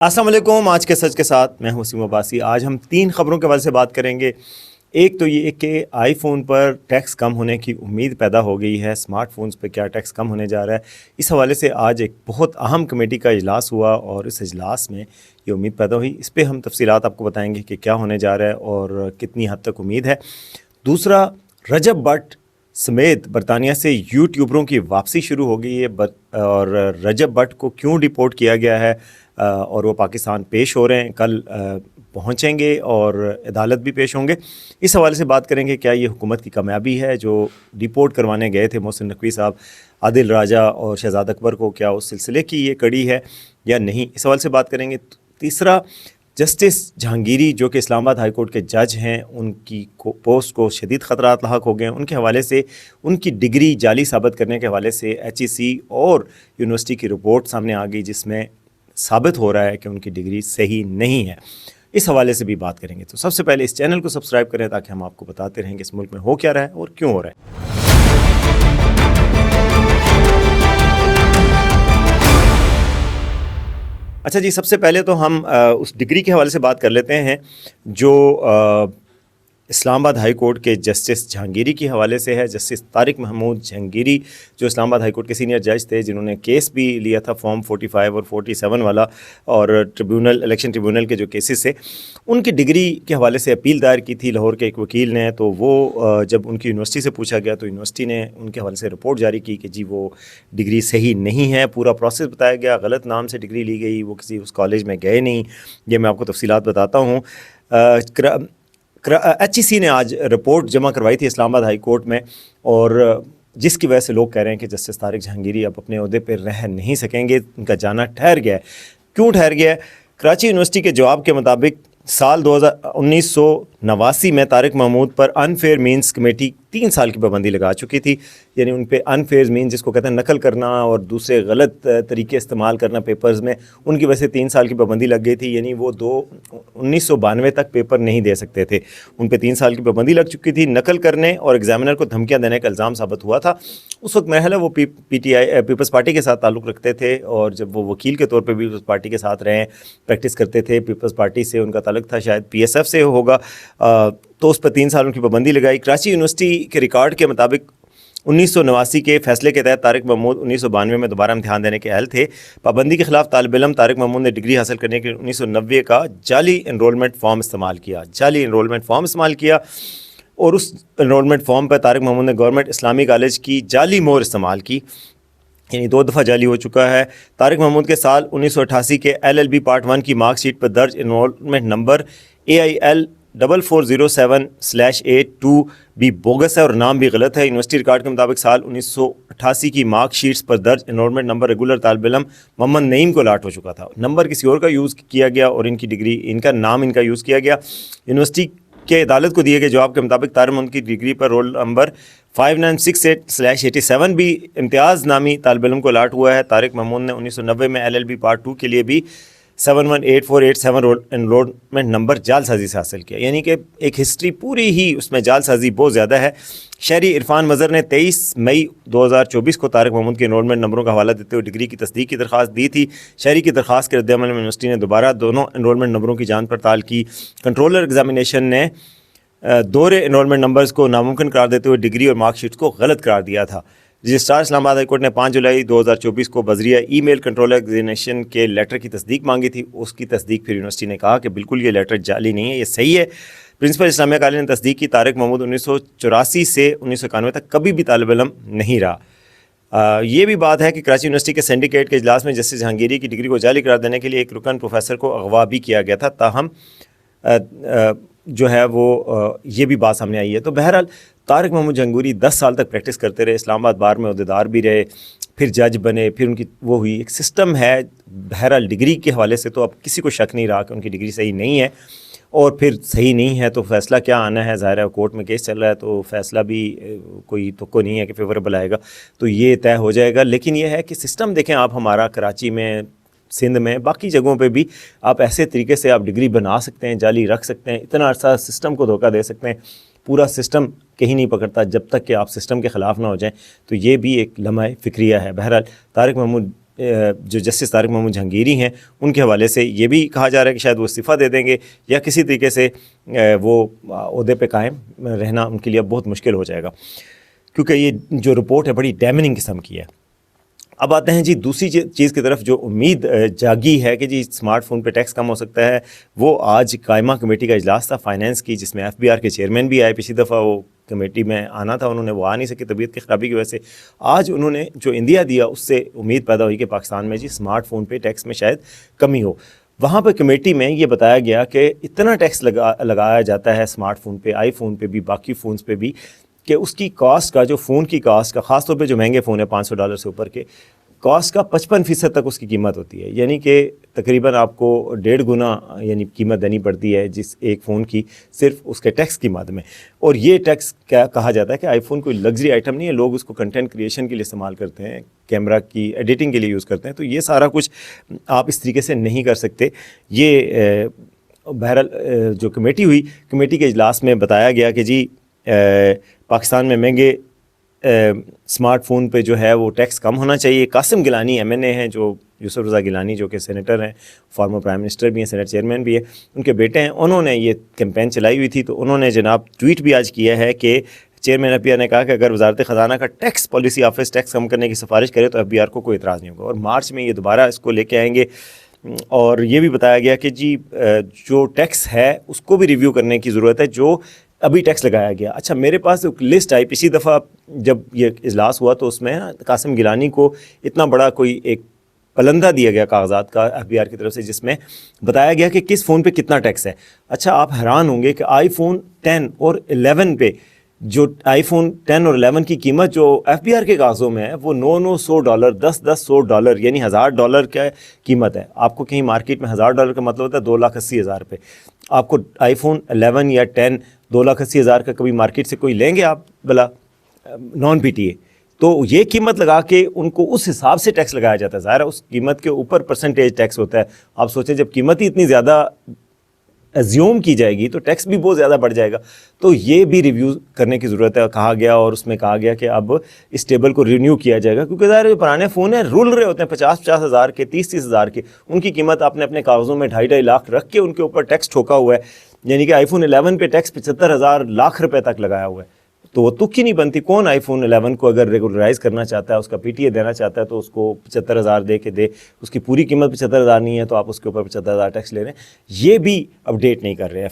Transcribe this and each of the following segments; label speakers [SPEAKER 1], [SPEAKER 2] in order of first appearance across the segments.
[SPEAKER 1] अस्सलाम वालेकुम। आज के सच के साथ मैं हूं वसीम अब्बासी। आज हम 3 ख़बरों के हवाले से बात करेंगे। एक तो ये कि आईफोन पर टैक्स कम होने की उम्मीद पैदा हो गई है, स्मार्टफोन्स पे क्या टैक्स कम होने जा रहा है। इस हवाले से आज एक बहुत अहम कमेटी का इजलास हुआ और इस इजलास में ये उम्मीद पैदा हुई। इस पर हम तफसीलात आपको बताएंगे कि क्या होने जा रहा है और कितनी हद तक उम्मीद है। दूसरा, रजब भट्ट समेत बरतानिया से यूट्यूबरों की वापसी शुरू हो गई है और रजब भट्ट को क्यों डिपोर्ट किया गया है और वो पाकिस्तान पेश हो रहे हैं, कल पहुंचेंगे और अदालत भी पेश होंगे। इस हवाले से बात करेंगे क्या ये हुकूमत की कामयाबी है जो डिपोर्ट करवाने गए थे मोहसिन नकवी साहब, आदिल राजा और शहजाद अकबर को, क्या उस सिलसिले की ये कड़ी है या नहीं, इस हवाले से बात करेंगे। तीसरा, जस्टिस जहांगीरी जो कि इस्लामाबाद हाई कोर्ट के जज हैं, उनकी पोस्ट को शदीद ख़तरात लाहक हो गए हैं। उनके हवाले से उनकी डिग्री जाली साबित करने के हवाले से HEC और यूनिवर्सिटी की रिपोर्ट सामने आ गई जिसमें साबित हो रहा है कि उनकी डिग्री सही नहीं है। इस हवाले से भी बात करेंगे। तो सबसे पहले इस चैनल को सब्सक्राइब करें ताकि हम आपको बताते रहें कि इस मुल्क में हो क्या रहा है और क्यों हो रहा है। अच्छा जी, सबसे पहले तो हम उस डिग्री के हवाले से बात कर लेते हैं जो इस्लामाबाद हाई कोर्ट के जस्टिस जहांगीरी के हवाले से है। जस्टिस तारिक महमूद जहांगीरी जो इस्लामाबाद हाई कोर्ट के सीनियर जज थे, जिन्होंने केस भी लिया था फॉर्म 45 और 47 वाला और इलेक्शन ट्रिब्यूनल के जो केसेस थे, उनकी डिग्री के हवाले से अपील दायर की थी लाहौर के एक वकील ने। तो वो जब उनकी यूनिवर्सिटी से पूछा गया तो यूनिवर्सिटी ने उनके हवाले से रिपोर्ट जारी की कि जी वो डिग्री सही नहीं है। पूरा प्रोसेस बताया गया, गलत नाम से डिग्री ली गई, वो किसी उस कॉलेज में गए नहीं। ये मैं आपको तफसीलात बताता हूँ। HEC ने आज रिपोर्ट जमा करवाई थी इस्लामाबाद हाई कोर्ट में और जिसकी वजह से लोग कह रहे हैं कि जस्टिस तारिक जहांगीरी अब अपने ओहदे पर रह नहीं सकेंगे, उनका जाना ठहर गया है। क्यों ठहर गया है? कराची यूनिवर्सिटी के जवाब के मुताबिक साल 1989 में तारिक महमूद पर अनफेयर मीन्स कमेटी 3 साल की पाबंदी लगा चुकी थी। यानी उन पे अनफेयर मीन्स जिसको कहते हैं नकल करना और दूसरे गलत तरीके इस्तेमाल करना पेपर्स में, उनकी वजह से 3 साल की पाबंदी लग गई थी। यानी वो 1992 तक पेपर नहीं दे सकते थे। उन पे 3 साल की पाबंदी लग चुकी थी। नकल करने और एग्जामिनर को धमकियाँ देने का इल्ज़ाम साबित हुआ था। उस वक्त महल वो PTI पीपल्स पार्टी के साथ ताल्लुक़ रखते थे और जब वो वकील के तौर पर भी उस पार्टी के साथ रहे, प्रैक्टिस करते थे, पीपल्स पार्टी से उनका ताल्लुक़ था, शायद PSF से होगा। तो उस पर 3 साल उनकी पाबंदी लगाई। कराची यूनिवर्सिटी के रिकॉर्ड के मुताबिक 1989 के फैसले के तहत तारिक महमूद 1992 में दोबारा इम्तिहान देने के अहल थे। पाबंदी के खिलाफ तालिब इल्म तारिक महमूद ने डिग्री हासिल करने के लिए 1990 का जाली एनरोलमेंट फॉर्म इस्तेमाल किया और उस एनरोलमेंट फॉर्म पर तारिक महमूद ने गवर्नमेंट इस्लामी कॉलेज की जाली मोहर इस्तेमाल की, यानी 2 दफ़ा जाली हो चुका है। तारिक महमूद के साल 1988 के LLB पार्ट 1 की मार्कशीट पर दर्ज एनरोलमेंट नंबर AIL 4407/82 भी बोगस है और नाम भी गलत है। यूनिवर्सिटी रिकॉर्ड के मुताबिक साल 1988 की मार्कशीट्स पर दर्ज एनरोलमेंट नंबर रेगुलर तालिब इल्म मोहम्मद नईम को लाट हो चुका था। नंबर किसी और का यूज़ किया गया और इनकी डिग्री, इनका नाम इनका यूज़ किया गया। यूनिवर्सिटी के अदालत को दिए गए जवाब के मुताबिक तारिक महमूद की डिग्री पर रोल नंबर 5968/87 भी इम्तियाज़ नामी तालिब इल्म को लाट हुआ है। तारिक महमूद ने 1990 में LLB पार्ट 2 के लिए भी 718487 एनरोलमेंट नंबर जालसाजी से हासिल किया। यानी कि एक हिस्ट्री पूरी ही उसमें जालसाजी बहुत ज़्यादा है। शहरी इरफान मज़र ने 23 मई 2024 को तारिक महमूद के एनरोलमेंट नंबरों का हवाला देते हुए डिग्री की तस्दीक की दरख्वास्त दी थी। शहरी की दरख्वास्त के रद्द-ए-अमल में यूनिवर्सिटी ने दोबारा दोनों एनरोलमेंट नंबरों की जांच पड़ताल की। कंट्रोलर एग्जामिनेशन ने दोहरे एनरोलमेंट नंबर्स को नामुमकिन करार देते हुए डिग्री और मार्कशीट को गलत करार दिया था। रजिस्ट्रार इस्लामाबाद हाई कोर्ट ने 5 जुलाई 2024 को बजरिया ईमेल कंट्रोलर एग्जामिनेशन के लेटर की तस्दीक मांगी थी। उसकी तस्दीक फिर यूनिवर्सिटी ने कहा कि बिल्कुल ये लेटर जाली नहीं है, ये सही है। प्रिंसिपल इस्लामिया कॉलेज ने तस्दीक की। तारिक महमूद 1984 से 1991 तक कभी भी तालिब इल्म नहीं रहा। ये भी बात है कि कराची यूनिवर्सिटी के सिंडिकेट के इजलास में जस्टिस जहांगीरी की डिग्री को जाली करार देने के लिए एक रुकन प्रोफेसर को अगवा भी किया गया था। ताहम जो है वो ये भी बात सामने आई है। तो बहरहाल तारिक महमूद जहांगीरी 10 साल तक प्रैक्टिस करते रहे, इस्लामाबाद बार में अहदेदार भी रहे, फिर जज बने, फिर उनकी वो हुई, एक सिस्टम है। बहरहाल डिग्री के हवाले से तो अब किसी को शक नहीं रहा कि उनकी डिग्री सही नहीं है और फिर सही नहीं है तो फैसला क्या आना है, ज़ाहिर है कोर्ट में केस चल रहा है तो फैसला भी कोई तुक्को नहीं है कि फेवरेबल आएगा, तो ये तय हो जाएगा। लेकिन ये है कि सिस्टम देखें आप, हमारा कराची में, सिंध में, बाकी जगहों पे भी आप ऐसे तरीके से आप डिग्री बना सकते हैं, जाली रख सकते हैं, इतना अर्सा सिस्टम को धोखा दे सकते हैं। पूरा सिस्टम कहीं नहीं पकड़ता जब तक कि आप सिस्टम के ख़िलाफ़ ना हो जाएं। तो ये भी एक लम्हा फ़िक्रिया है। बहरहाल तारिक महमूद जो जस्टिस तारिक महमूद जहांगीरी हैं उनके हवाले से ये भी कहा जा रहा है कि शायद वो इस्तीफ़ा दे देंगे या किसी तरीके से वो ओहदे पे कायम रहना उनके लिए बहुत मुश्किल हो जाएगा, क्योंकि ये जो रिपोर्ट है बड़ी डैमनिंग किस्म की है। अब आते हैं जी दूसरी चीज़ की तरफ, जो उम्मीद जागी है कि जी स्मार्टफोन पे टैक्स कम हो सकता है। वो आज कायमा कमेटी का इजलास था फाइनेंस की, जिसमें FBR के चेयरमैन भी आए। पिछली दफ़ा वो कमेटी में आना था उन्होंने, वो आ नहीं सके तबीयत की ख़राबी की वजह से। आज उन्होंने जो इंदिया दिया उससे उम्मीद पैदा हुई कि पाकिस्तान में जी स्मार्टफोन पे टैक्स में शायद कमी हो। वहाँ पर कमेटी में ये बताया गया कि इतना टैक्स लगाया जाता है स्मार्टफोन पे, आईफोन पे भी, बाकी फ़ोन्स पे भी, कि उसकी कॉस्ट का, जो फ़ोन की कॉस्ट का, ख़ासतौर पे जो महंगे फ़ोन है $500 से ऊपर के, कॉस्ट का 55% तक उसकी कीमत होती है। यानी कि तकरीबन आपको 1.5 गुना यानी कीमत देनी पड़ती है जिस एक फ़ोन की, सिर्फ उसके टैक्स की मद में। और ये टैक्स क्या कहा जाता है कि आईफोन कोई लग्जरी आइटम नहीं है, लोग उसको कंटेंट क्रिएशन के लिए इस्तेमाल करते हैं, कैमरा की एडिटिंग के लिए यूज़ करते हैं, तो ये सारा कुछ आप इस तरीके से नहीं कर सकते। ये बहरहाल जो कमेटी हुई, कमेटी के इजलास में बताया गया कि जी पाकिस्तान में महंगे स्मार्टफोन पे जो है वो टैक्स कम होना चाहिए। कासिम गिलानी MNA हैं, जो यूसुफ रज़ा गिलानी जो कि सेनेटर हैं, फॉर्मर प्राइम मिनिस्टर भी हैं, सेनेट चेयरमैन भी है, उनके बेटे हैं, उन्होंने ये कैंपेन चलाई हुई थी। तो उन्होंने जनाब ट्वीट भी आज किया है कि चेयरमैन FBR ने कहा कि अगर वजारत ख़जाना का टैक्स पॉलिसी ऑफिस टैक्स कम करने की सिफारिश करे तो FBR को कोई इतराज़ नहीं होगा, और मार्च में ये दोबारा इसको लेके आएंगे। और ये भी बताया गया कि जी जो टैक्स है उसको भी रिव्यू करने की ज़रूरत है जो अभी टैक्स लगाया गया। अच्छा, मेरे पास एक लिस्ट आई पिछली दफ़ा जब ये इजलास हुआ, तो उसमें कासिम गिलानी को इतना बड़ा कोई एक पलंदा दिया गया कागजात का FBR की तरफ से, जिसमें बताया गया कि किस फ़ोन पे कितना टैक्स है। अच्छा, आप हैरान होंगे कि iPhone 10 और 11 पे, जो iPhone 10 और 11 की कीमत जो FBR के कागज़ों में है वो $900, $10-100 यानी $1000 का कीमत है। आपको कहीं मार्केट में $1000 का मतलब होता है 2,80,000 रुपये। आपको iPhone 11 या 10 2,80,000 का कभी मार्केट से कोई लेंगे आप भला नॉन PTA? तो ये कीमत लगा के उनको उस हिसाब से टैक्स लगाया जाता है। ज़ाहिर है उस कीमत के ऊपर परसेंटेज टैक्स होता है। आप सोचें जब कीमत ही इतनी ज़्यादा एज्यूम की जाएगी तो टैक्स भी बहुत ज़्यादा बढ़ जाएगा। तो ये भी रिव्यू करने की ज़रूरत है, कहा गया। और उसमें कहा गया कि अब इस टेबल को रिन्यू किया जाएगा, क्योंकि ज़ाहिर जो पुराने फ़ोन हैं रुल रहे होते हैं 50-50 हज़ार के, 30-30 हज़ार के, उनकी कीमत आपने अपने कागज़ों में 2.5 लाख रख के उनके ऊपर टैक्स ठोका हुआ है। यानी कि iPhone 11 पे टैक्स 75,000 लाख रुपए तक लगाया हुआ है। तो वो तुक ही नहीं बनती। कौन iPhone 11 को अगर रेगुलराइज करना चाहता है, उसका PTA देना चाहता है, तो उसको 75,000 दे के दे। उसकी पूरी कीमत 75,000 नहीं है तो आप उसके ऊपर 75,000 टैक्स ले रहे हैं। ये भी अपडेट नहीं कर रहे हैं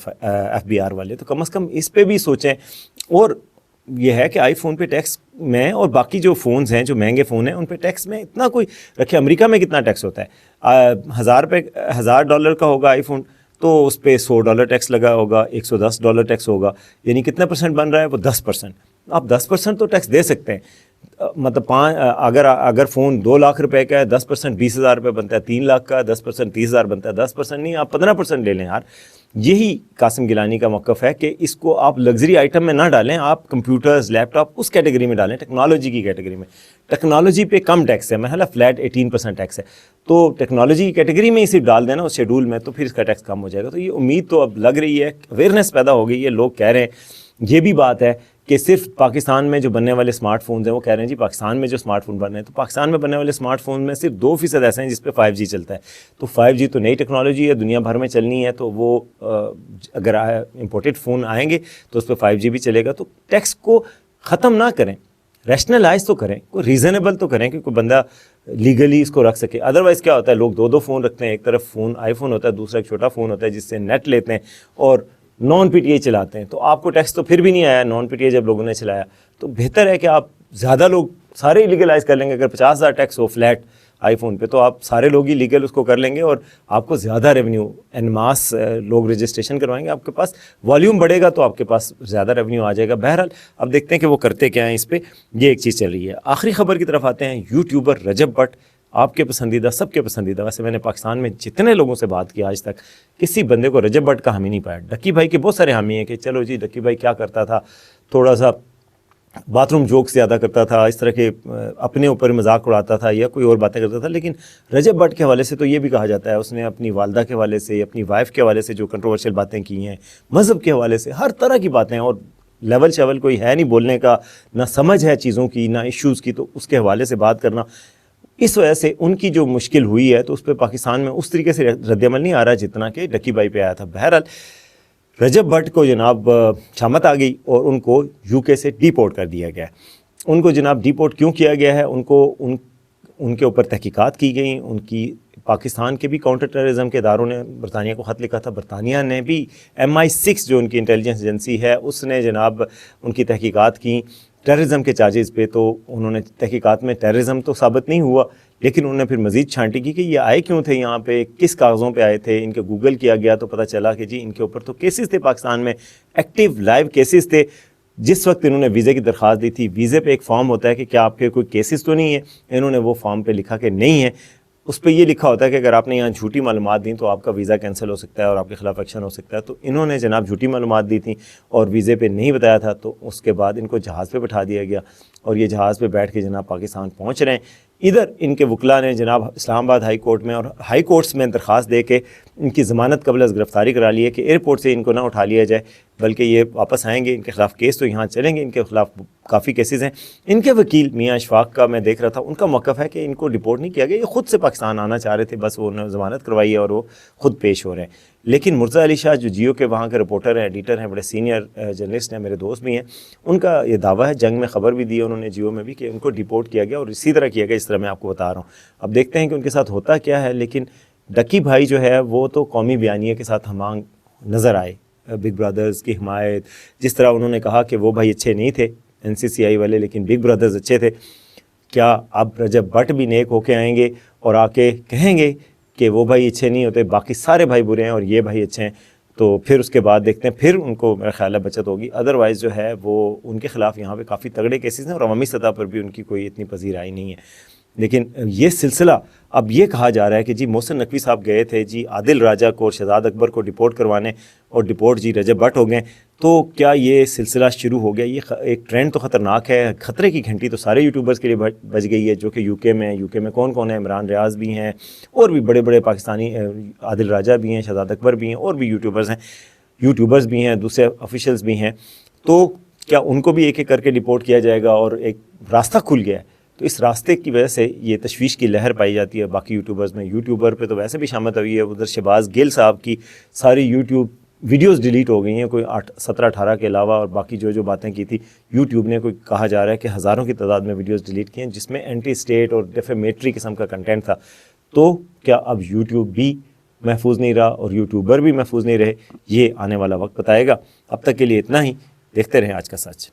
[SPEAKER 1] FBR वाले, तो कम से कम इस पर भी सोचें। और यह है कि iPhone पे टैक्स में, और बाकी जो फ़ोन्स हैं जो महंगे फ़ोन हैं उन पे टैक्स में इतना कोई रखे। अमेरिका में कितना टैक्स होता है? $1,000 का होगा iPhone, तो उस पर $100 टैक्स लगा होगा, $110 टैक्स होगा, यानी कितना परसेंट बन रहा है वो 10%। आप 10% तो टैक्स दे सकते हैं। मतलब अगर फ़ोन 2 लाख रुपए का है, 10% 20,000 रुपये बनता है। 3 लाख का 10% 30,000 बनता है। 10% नहीं, आप 15% ले लें यार। यही कासिम गिलानी का मौक़िफ़ है कि इसको आप लग्जरी आइटम में ना डालें, आप कंप्यूटर्स, लैपटॉप उस कैटेगरी में डालें, टेक्नोलॉजी की कैटेगरी में। टेक्नोलॉजी पे कम टैक्स है, महला फ्लैट 18% टैक्स है, तो टेक्नोलॉजी की कैटेगरी में ही सिर्फ डाल देना उस शेड्यूल में, तो फिर इसका टैक्स कम हो जाएगा। तो ये उम्मीद तो अब लग रही है, अवेयरनेस पैदा हो गई है, लोग कह रहे हैं। ये भी बात है कि सिर्फ पाकिस्तान में जो बनने वाले स्मार्टफोन्स हैं वो कह रहे हैं जी पाकिस्तान में जो स्मार्टफोन बन रहे हैं, तो पाकिस्तान में बनने वाले स्मार्टफोन में सिर्फ 2% ऐसे हैं जिस पे 5G चलता है। तो 5G तो नई टेक्नोलॉजी है, दुनिया भर में चलनी है, तो वो अगर इम्पोर्टेड फ़ोन आएंगे तो उस पर 5G भी चलेगा। तो टैक्स को ख़त्म ना करें, रैशनलाइज तो करें, कोई रीज़नेबल तो करें कि कोई बंदा लीगली इसको रख सके। अदरवाइज़ क्या होता है, लोग 2-2 फ़ोन रखते हैं, एक तरफ फ़ोन iPhone होता है, दूसरा एक छोटा फ़ोन होता है जिससे नेट लेते हैं और नॉन PTA चलाते हैं। तो आपको टैक्स तो फिर भी नहीं आया नॉन PTA जब लोगों ने चलाया। तो बेहतर है कि आप ज़्यादा लोग सारे लीगलाइज कर लेंगे। अगर 50,000 टैक्स हो फ्लैट iPhone पे, तो आप सारे लोग ही लीगल उसको कर लेंगे और आपको ज़्यादा रेवेन्यू एन मास लोग रजिस्ट्रेशन करवाएंगे, आपके पास वॉल्यूम बढ़ेगा तो आपके पास ज़्यादा रेवेन्यू आ जाएगा। बहरहाल अब देखते हैं कि वो करते क्या हैं इस पर। ये एक चीज़ चल रही है। आखिरी खबर की तरफ आते हैं। यूट्यूबर रजब भट्ट, आपके पसंदीदा, सबके पसंदीदा। वैसे मैंने पाकिस्तान में जितने लोगों से बात की आज तक, किसी बंदे को रजब भट्ट का हामी नहीं पाया। डक्की भाई के बहुत सारे हामी हैं कि चलो जी डक्की भाई क्या करता था, थोड़ा सा बाथरूम जोक्स ज़्यादा करता था, इस तरह के अपने ऊपर मजाक उड़ाता था या कोई और बातें करता था। लेकिन रजब भट्ट के हवाले से तो ये भी कहा जाता है उसने अपनी वालदा के हवाले से, अपनी वाइफ के हवाले से जो कंट्रोवर्शियल बातें की हैं, मज़हब के हवाले से, हर तरह की बातें। और लेवल शेवल कोई है नहीं बोलने का, ना समझ है चीज़ों की, ना इश्यूज़ की, तो उसके हवाले से बात करना इस वजह से उनकी जो मुश्किल हुई है तो उस पर पाकिस्तान में उस तरीके से रद्दमल नहीं आ रहा जितना कि डक्की भाई पे आया था। बहरहाल रजब भट्ट को जनाब शामत आ गई और उनको यूके से डिपोर्ट कर दिया गया। उनको जनाब डिपोर्ट क्यों किया गया है, उनके ऊपर तहकीकात की गई। उनकी पाकिस्तान के भी काउंटर टेररिज्म के इदारों ने बरतानिया को ख़त लिखा था। बरतानिया ने भी MI6 जो उनकी इंटेलिजेंस एजेंसी है उसने जनाब उनकी तहकीकात की टेररिज्म के चार्जेस पे। तो उन्होंने तहकीकात में टेररिज्म तो साबित नहीं हुआ, लेकिन उन्होंने फिर मज़ीद छांटी की कि ये आए क्यों थे यहाँ पे, किस कागज़ों पे आए थे। इनके गूगल किया गया तो पता चला कि जी इनके ऊपर तो केसेस थे, पाकिस्तान में एक्टिव लाइव केसेस थे। जिस वक्त इन्होंने वीज़े की दरख्वास्त दी थी, वीज़े पे एक फॉर्म होता है कि क्या आपके कोई केसेस तो नहीं है। इन्होंने वो फॉर्म पे लिखा कि नहीं है। उस पर यह लिखा होता है कि अगर आपने यहाँ झूठी मालूमात दी तो आपका वीज़ा कैंसिल हो सकता है और आपके खिलाफ एक्शन हो सकता है। तो इन्होंने जनाब झूठी मालूमात दी थी और वीज़े पे नहीं बताया था। तो उसके बाद इनको जहाज़ पे बैठा दिया गया और ये जहाज़ पे बैठ के जनाब पाकिस्तान पहुँच रहे हैं। इधर इनके वकला ने जनाब इस्लामाबाद हाई कोर्ट में और हाई कोर्ट्स में दरख्वास्त दे के इनकी ज़मानत कबल अज़ गिरफ़्तारी करा ली है कि एयरपोर्ट से इनको ना उठा लिया जाए, बल्कि ये वापस आएंगे, इनके ख़िलाफ़ केस तो यहाँ चलेंगे। इनके ख़िलाफ़ काफ़ी केसेस हैं। इनके वकील मियाँ अशफाक का मैं देख रहा था, उनका मौक़िफ़ है कि इनको डिपोर्ट नहीं किया गया, ये ख़ुद से पाकिस्तान आना चाह रहे थे, बस वो उन्होंने ज़मानत करवाई है और वो ख़ुद पेश हो रहे हैं। लेकिन मुर्ज़ा अली शाह जो जियो के वहाँ के रिपोर्टर हैं, एडिटर हैं, बड़े सीनियर जर्नलिस्ट हैं, मेरे दोस्त भी हैं, उनका ये दावा है, जंग में ख़बर भी दी है उन्होंने जियो में भी, कि उनको डिपोर्ट किया गया और इसी तरह किया गया जिस तरह मैं आपको बता रहा हूँ। अब देखते हैं कि उनके साथ होता क्या है। लेकिन डक्की भाई जो है वो तो कौमी बयानिया के साथ हमांग नज़र आए। बिग ब्रदर्स की हिमायत, जिस तरह उन्होंने कहा कि वो भाई अच्छे नहीं थे NCCI वाले, लेकिन बिग ब्रदर्स अच्छे थे। क्या अब रजब भट्ट भी नेक होके आएंगे और आके कहेंगे कि वो भाई अच्छे नहीं होते, बाकी सारे भाई बुरे हैं और ये भाई अच्छे हैं? तो फिर उसके बाद देखते हैं, फिर उनको मेरा ख्याल है बचत होगी। अदरवाइज़ जो है वो उनके ख़िलाफ़ यहाँ पे काफ़ी तगड़े केसेस हैं और अवामी सतह पर भी उनकी कोई इतनी पजीराई नहीं है। लेकिन ये सिलसिला अब ये कहा जा रहा है कि जी मोहसिन नकवी साहब गए थे जी आदिल राजा को और शहजाद अकबर को डिपोर्ट करवाने, और डिपोर्ट जी रजब भट्ट हो गए। तो क्या ये सिलसिला शुरू हो गया? ये एक ट्रेंड तो ख़तरनाक है। ख़तरे की घंटी तो सारे यूट्यूबर्स के लिए बज गई है जो कि यूके में कौन कौन है? इमरान रियाज भी हैं और भी बड़े बड़े पाकिस्तानी, आदिल राजा भी हैं, शहजाद अकबर भी हैं, और भी यूट्यूबर्स भी हैं, दूसरे ऑफिशियल्स भी हैं। तो क्या उनको भी एक एक करके डिपोर्ट किया जाएगा और एक रास्ता खुल गया है? तो इस रास्ते की वजह से ये तशवीश की लहर पाई जाती है बाकी यूट्यूबर्स में। यूट्यूबर पे तो वैसे भी शामत हुई है। उधर शहबाज गिल साहब की सारी यूट्यूब वीडियोस डिलीट हो गई हैं, कोई 17-18 के अलावा, और बाकी जो बातें की थी यूट्यूब ने, कोई कहा जा रहा है कि हज़ारों की तादाद में वीडियोस डिलीट की हैं जिसमें एंटी स्टेट और डेफेमेटरी किस्म का कंटेंट था। तो क्या अब यूट्यूब भी महफूज नहीं रहा और यूट्यूबर भी महफूज नहीं रहे? ये आने वाला वक्त बताएगा। अब तक के लिए इतना ही। देखते रहें आज का सच।